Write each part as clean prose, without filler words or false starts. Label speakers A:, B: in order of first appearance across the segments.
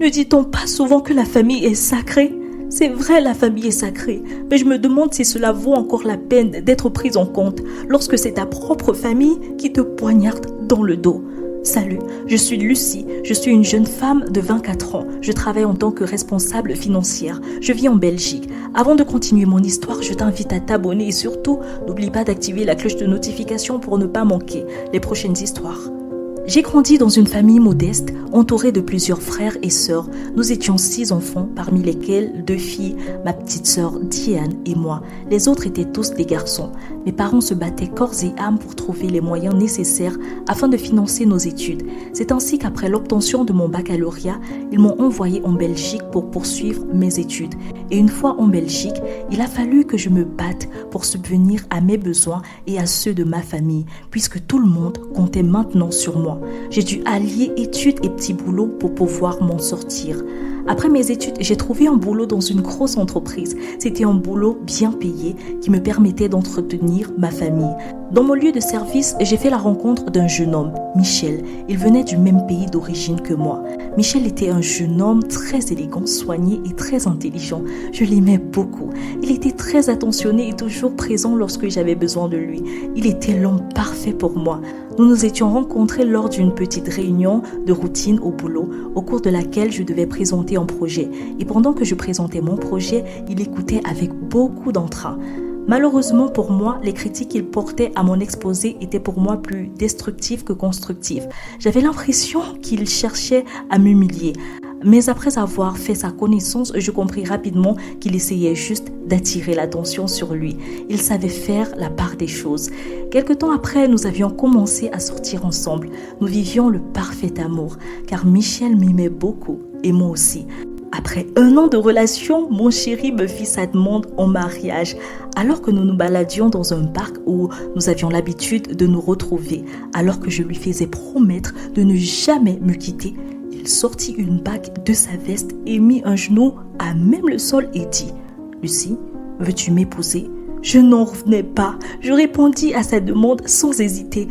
A: Ne dit-on pas souvent que la famille est sacrée? C'est vrai, la famille est sacrée, mais je me demande si cela vaut encore la peine d'être pris en compte lorsque c'est ta propre famille qui te poignarde dans le dos. Salut, je suis Lucie, je suis une jeune femme de 24 ans. Je travaille en tant que responsable financière. Je vis en Belgique. Avant de continuer mon histoire, je t'invite à t'abonner et surtout, n'oublie pas d'activer la cloche de notification pour ne pas manquer les prochaines histoires. J'ai grandi dans une famille modeste, entourée de plusieurs frères et sœurs. Nous étions 6 enfants, parmi lesquels 2 filles, ma petite sœur Diane et moi. Les autres étaient tous des garçons. Mes parents se battaient corps et âme pour trouver les moyens nécessaires afin de financer nos études. C'est ainsi qu'après l'obtention de mon baccalauréat, ils m'ont envoyé en Belgique pour poursuivre mes études. Et une fois en Belgique, il a fallu que je me batte pour subvenir à mes besoins et à ceux de ma famille, puisque tout le monde comptait maintenant sur moi. J'ai dû allier études et petits boulots pour pouvoir m'en sortir. Après mes études, j'ai trouvé un boulot dans une grosse entreprise. C'était un boulot bien payé qui me permettait d'entretenir ma famille. Dans mon lieu de service, j'ai fait la rencontre d'un jeune homme, Michel. Il venait du même pays d'origine que moi. Michel était un jeune homme très élégant, soigné et très intelligent. Je l'aimais beaucoup. Il était très attentionné et toujours présent lorsque j'avais besoin de lui. Il était l'homme parfait pour moi. Nous nous étions rencontrés lors d'une petite réunion de routine au boulot, au cours de laquelle je devais présenter un projet. Et pendant que je présentais mon projet, il écoutait avec beaucoup d'entrain. Malheureusement pour moi, les critiques qu'il portait à mon exposé étaient pour moi plus destructives que constructives. J'avais l'impression qu'il cherchait à m'humilier. Mais après avoir fait sa connaissance, je compris rapidement qu'il essayait juste d'attirer l'attention sur lui. Il savait faire la part des choses. Quelque temps après, nous avions commencé à sortir ensemble. Nous vivions le parfait amour, car Michel m'aimait beaucoup et moi aussi. Après 1 an de relation, mon chéri me fit sa demande en mariage, alors que nous nous baladions dans un parc où nous avions l'habitude de nous retrouver. Alors que je lui faisais promettre de ne jamais me quitter, il sortit une bague de sa veste et mit un genou à même le sol et dit « Lucie, veux-tu m'épouser ?» Je n'en revenais pas. Je répondis à sa demande sans hésiter.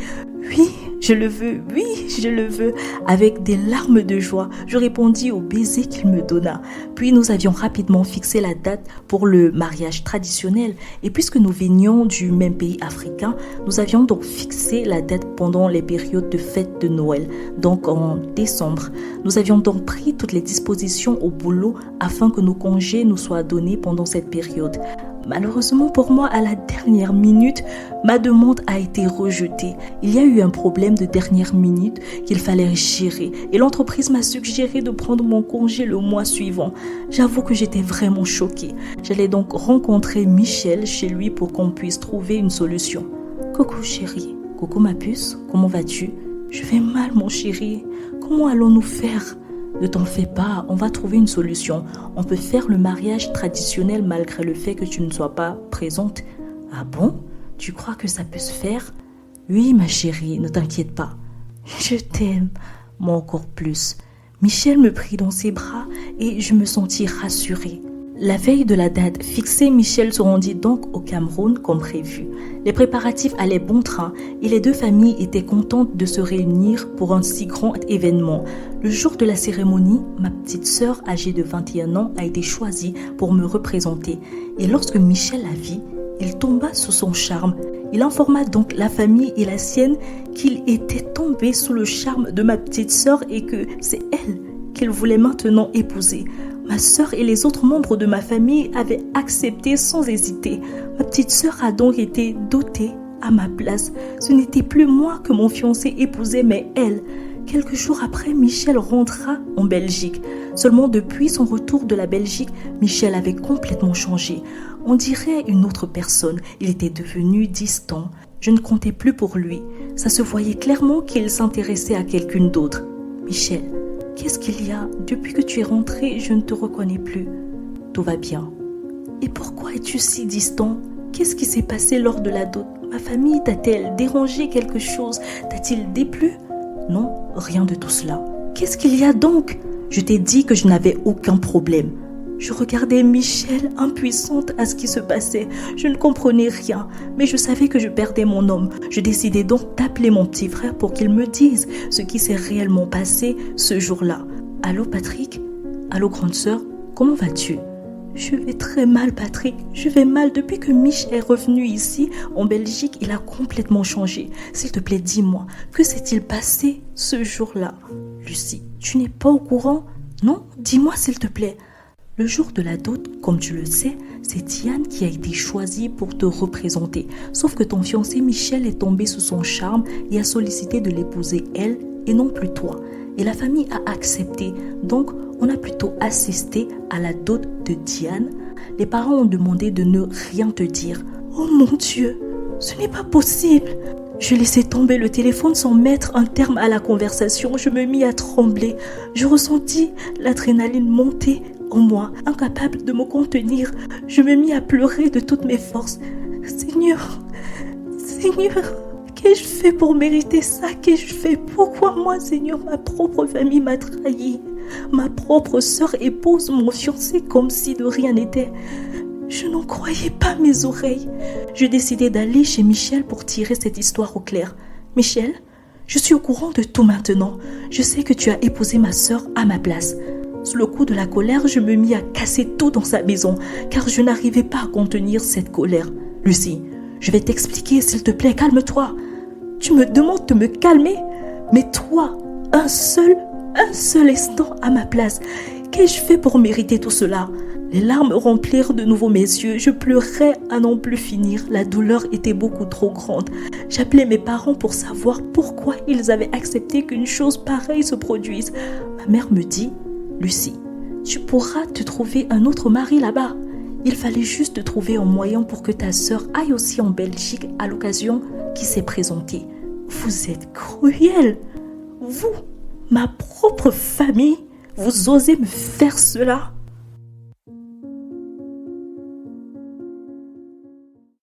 A: Oui, je le veux, oui, je le veux. Avec des larmes de joie, je répondis au baiser qu'il me donna. Puis nous avions rapidement fixé la date pour le mariage traditionnel. Et puisque nous venions du même pays africain, nous avions donc fixé la date pendant les périodes de fête de Noël, donc en décembre. Nous avions donc pris toutes les dispositions au boulot afin que nos congés nous soient donnés pendant cette période. Malheureusement pour moi, à la dernière minute, ma demande a été rejetée. Il y a eu un problème de dernière minute qu'il fallait gérer et l'entreprise m'a suggéré de prendre mon congé le mois suivant. J'avoue que j'étais vraiment choquée. J'allais donc rencontrer Michel chez lui pour qu'on puisse trouver une solution. Coucou chérie, coucou ma puce, comment vas-tu? Je vais mal mon chéri, comment allons-nous faire? Ne t'en fais pas, on va trouver une solution. On peut faire le mariage traditionnel malgré le fait que tu ne sois pas présente. Ah bon? Tu crois que ça peut se faire? Oui, ma chérie, ne t'inquiète pas. Je t'aime, moi encore plus. Michel me prit dans ses bras et je me sentis rassurée. La veille de la date fixée, Michel se rendit donc au Cameroun comme prévu. Les préparatifs allaient bon train et les 2 familles étaient contentes de se réunir pour un si grand événement. Le jour de la cérémonie, ma petite sœur âgée de 21 ans a été choisie pour me représenter. Et lorsque Michel la vit, il tomba sous son charme. Il informa donc la famille et la sienne qu'il était tombé sous le charme de ma petite sœur et que c'est elle qu'il voulait maintenant épouser. Ma sœur et les autres membres de ma famille avaient accepté sans hésiter. Ma petite sœur a donc été dotée à ma place. Ce n'était plus moi que mon fiancé épousait, mais elle. Quelques jours après, Michel rentra en Belgique. Seulement depuis son retour de la Belgique, Michel avait complètement changé. On dirait une autre personne. Il était devenu distant. Je ne comptais plus pour lui. Ça se voyait clairement qu'il s'intéressait à quelqu'un d'autre. Michel, qu'est-ce qu'il y a? Depuis que tu es rentré, je ne te reconnais plus. Tout va bien. Et pourquoi es-tu si distant? Qu'est-ce qui s'est passé lors de la dot? Ma famille t'a-t-elle dérangé quelque chose? T'a-t-il déplu? Non, rien de tout cela. Qu'est-ce qu'il y a donc? Je t'ai dit que je n'avais aucun problème. Je regardais Michel, impuissante à ce qui se passait. Je ne comprenais rien, mais je savais que je perdais mon homme. Je décidai donc d'appeler mon petit frère pour qu'il me dise ce qui s'est réellement passé ce jour-là. Allô Patrick? Allô, grande sœur, comment vas-tu? Je vais très mal, Patrick. Je vais mal. Depuis que Mich est revenu ici, en Belgique, il a complètement changé. S'il te plaît, dis-moi, que s'est-il passé ce jour-là? Lucie, tu n'es pas au courant? Non? Dis-moi, s'il te plaît. Le jour de la dot, comme tu le sais, c'est Diane qui a été choisie pour te représenter. Sauf que ton fiancé Michel est tombé sous son charme et a sollicité de l'épouser elle et non plus toi. Et la famille a accepté. Donc, on a plutôt assisté à la dot de Diane. Les parents ont demandé de ne rien te dire. Oh mon Dieu, ce n'est pas possible. Je laissais tomber le téléphone sans mettre un terme à la conversation. Je me mis à trembler. Je ressentis l'adrénaline monter en moi, incapable de me contenir. Je me mis à pleurer de toutes mes forces. Seigneur, qu'ai-je fait pour mériter ça? Qu'ai-je fait? Pourquoi moi, Seigneur, ma propre famille m'a trahi? Ma propre sœur épouse mon fiancé comme si de rien n'était. Je n'en croyais pas mes oreilles. Je décidai d'aller chez Michel pour tirer cette histoire au clair. Michel, je suis au courant de tout maintenant. Je sais que tu as épousé ma sœur à ma place. Sous le coup de la colère, je me mis à casser tout dans sa maison, car je n'arrivais pas à contenir cette colère. Lucie, je vais t'expliquer, s'il te plaît, calme-toi. Tu me demandes de me calmer, mais toi, un seul instant à ma place. Qu'ai-je fait pour mériter tout cela? Les larmes remplirent de nouveau mes yeux. Je pleurais à n'en plus finir. La douleur était beaucoup trop grande. J'appelais mes parents pour savoir pourquoi ils avaient accepté qu'une chose pareille se produise. Ma mère me dit, Lucie, tu pourras te trouver un autre mari là-bas. Il fallait juste trouver un moyen pour que ta sœur aille aussi en Belgique à l'occasion qui s'est présentée. Vous êtes cruel. Vous, ma propre famille, vous osez me faire cela?